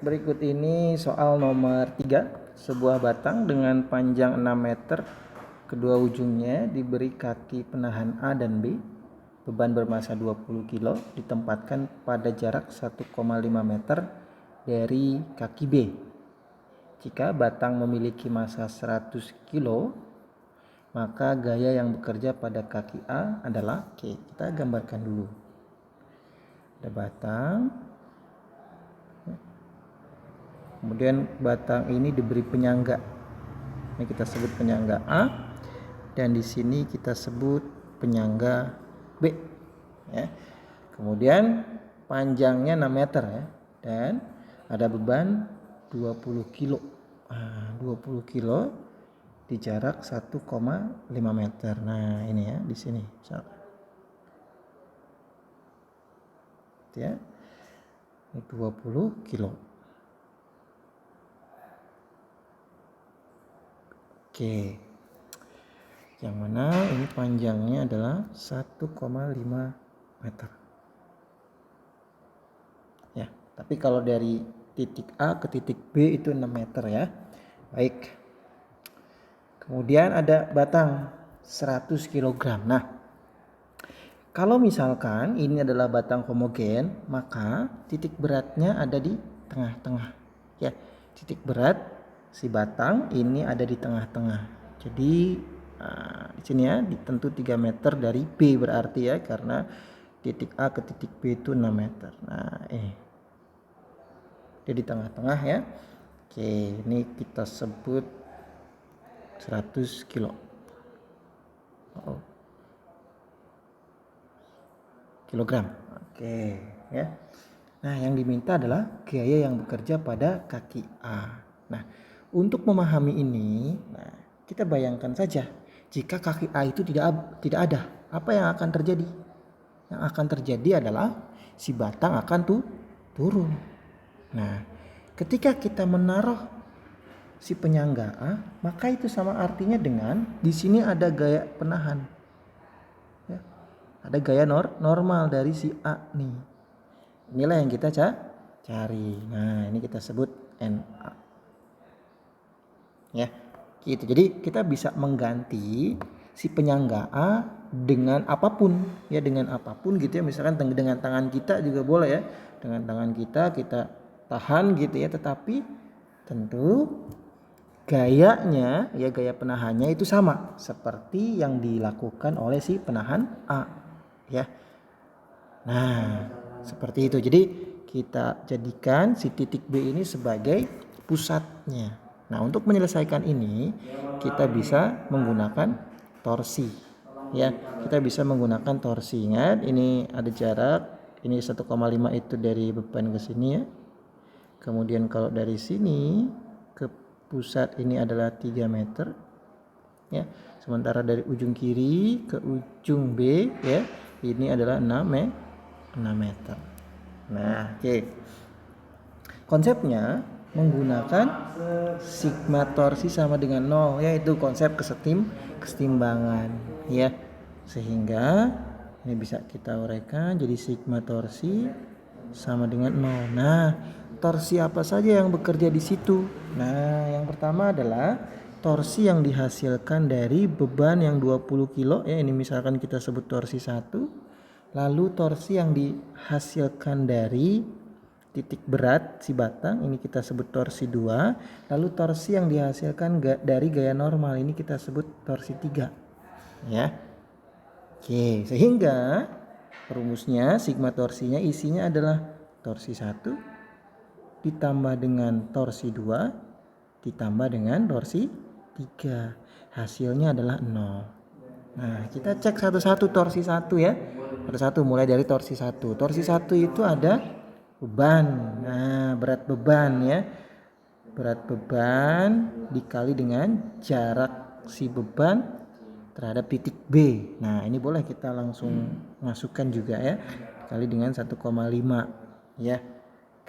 berikut ini soal nomor 3. Sebuah batang dengan panjang 6 meter, kedua ujungnya diberi kaki penahan A dan B. Beban bermassa 20 kg ditempatkan pada jarak 1,5 meter dari kaki B. Jika batang memiliki massa 100 kg, maka gaya yang bekerja pada kaki A adalah Oke, kita gambarkan dulu. Ada batang. Kemudian batang ini diberi penyangga. Ini kita sebut penyangga A, dan di sini kita sebut penyangga B. Ya. Kemudian panjangnya 6 meter ya, dan ada beban 20 kilo. 20 kilo di jarak 1,5 meter. Nah ini ya di sini. Ya, ini 20 kilo. Oke, yang mana ini panjangnya adalah 1,5 meter. Ya, tapi kalau dari titik A ke titik B itu 6 meter ya. Baik. Kemudian ada batang 100 kg. Nah, kalau misalkan ini adalah batang homogen, maka titik beratnya ada di tengah-tengah. Ya, titik berat si batang ini ada di tengah-tengah. Jadi di sini ya ditentu 3 meter dari B berarti ya, karena titik A ke titik B itu 6 meter. Nah, dia di tengah-tengah ya. Oke, ini kita sebut 100 kilo. Kilogram. Oke, ya. Nah, yang diminta adalah gaya yang bekerja pada kaki A. Nah, untuk memahami ini, kita bayangkan saja jika kaki A itu tidak ada, apa yang akan terjadi? Yang akan terjadi adalah si batang akan turun. Nah, ketika kita menaruh si penyangga A, maka itu sama artinya dengan di sini ada gaya penahan. Ya, ada gaya normal dari si A nih. Inilah yang kita cari. Nah, ini kita sebut NA. Ya, gitu. Jadi kita bisa mengganti si penyangga A dengan apapun, ya dengan apapun gitu ya. Misalkan dengan tangan kita juga boleh ya. Dengan tangan kita tahan gitu ya, tetapi tentu gayanya ya, gaya penahannya itu sama seperti yang dilakukan oleh si penahan A, ya. Nah, seperti itu. Jadi kita jadikan si titik B ini sebagai pusatnya. Nah, untuk menyelesaikan ini kita bisa menggunakan torsi. Ya, kita bisa menggunakan torsi. Ingat, ini ada jarak, ini 1,5 itu dari beban ke sini ya. Kemudian kalau dari sini ke pusat ini adalah 3 meter. Ya. Sementara dari ujung kiri ke ujung B ya, ini adalah 6 meter. Nah, oke. Konsepnya menggunakan sigma torsi sama dengan 0, yaitu konsep kesetimbangan ya. Sehingga ini bisa kita uraikan jadi sigma torsi sama dengan 0. Nah, torsi apa saja yang bekerja di situ? Nah, yang pertama adalah torsi yang dihasilkan dari beban yang 20 kilo ya, ini misalkan kita sebut torsi 1. Lalu torsi yang dihasilkan dari titik berat si batang, ini kita sebut torsi 2. Lalu torsi yang dihasilkan dari gaya normal, ini kita sebut torsi 3. Ya. Oke, sehingga rumusnya sigma torsinya isinya adalah torsi 1 ditambah dengan torsi 2 ditambah dengan torsi 3. Hasilnya adalah 0. Nah, kita cek satu-satu torsi 1 ya. Satu-satu mulai dari torsi 1. Torsi 1 itu ada beban. Nah, berat beban ya. Berat beban dikali dengan jarak si beban terhadap titik B. Nah, ini boleh kita langsung masukkan juga ya. Kali dengan 1,5 ya.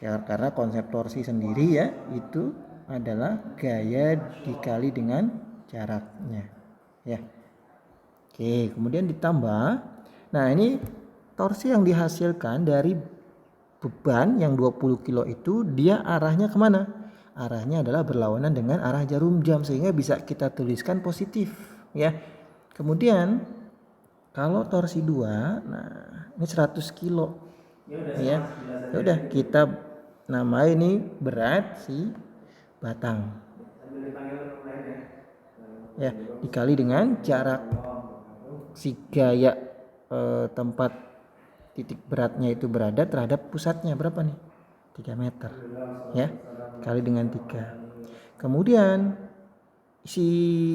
Karena konsep torsi sendiri ya itu adalah gaya dikali dengan jaraknya. Ya. Oke, kemudian ditambah. Nah, ini torsi yang dihasilkan dari beban yang 20 kilo itu dia arahnya kemana? Arahnya adalah berlawanan dengan arah jarum jam, sehingga bisa kita tuliskan positif ya. Kemudian kalau torsi 2, nah ini 100 kilo ya. Ya udah kita namai ini berat si batang ya, dikali dengan jarak si gaya tempat titik beratnya itu berada terhadap pusatnya berapa nih? 3 meter ya, kali dengan 3. Kemudian si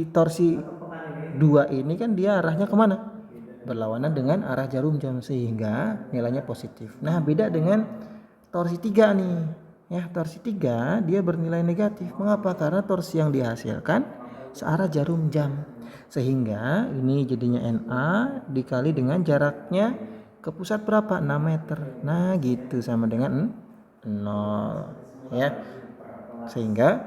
torsi 2 ini kan dia arahnya kemana? Berlawanan dengan arah jarum jam, sehingga nilainya positif. Nah beda dengan torsi 3 nih ya. Torsi 3 dia bernilai negatif. Mengapa? Karena torsi yang dihasilkan searah jarum jam, sehingga ini jadinya NA dikali dengan jaraknya ke pusat berapa? 6 meter. Nah gitu, sama dengan 0 ya. Sehingga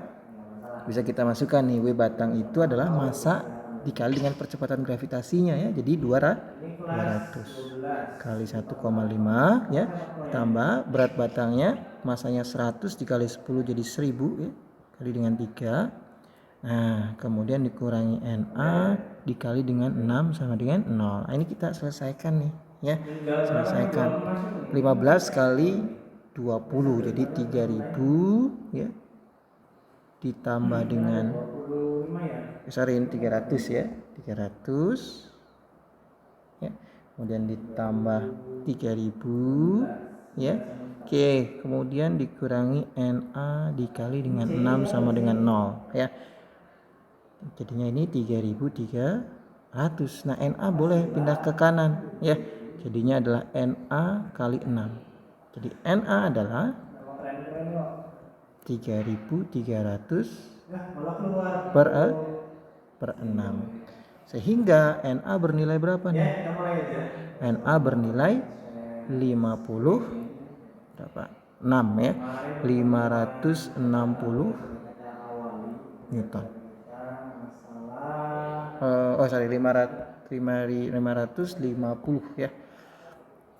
bisa kita masukkan nih, W batang itu adalah massa dikali dengan percepatan gravitasinya ya. Jadi 200 kali 1,5 ya, tambah berat batangnya, massanya 100 dikali 10 jadi 1000 ya, kali dengan 3. Nah kemudian dikurangi NA dikali dengan 6 sama dengan 0. Nah, ini kita selesaikan nih ya. Selesaikan 15 kali 20 jadi 3000 ya, ditambah dengan besarin 300 ya, 300 ya, kemudian ditambah 3000 ya. Oke, kemudian dikurangi NA dikali dengan 6 sama dengan 0 ya. Jadinya ini 3300. Nah NA boleh pindah ke kanan ya, jadinya adalah NA kali 6. Jadi NA adalah 3300 per 6, sehingga NA bernilai berapa nih? NA bernilai 50 berapa? 6 ya, 560 Newton. 550 ya,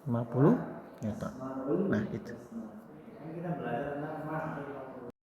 50 Newton. Nah itu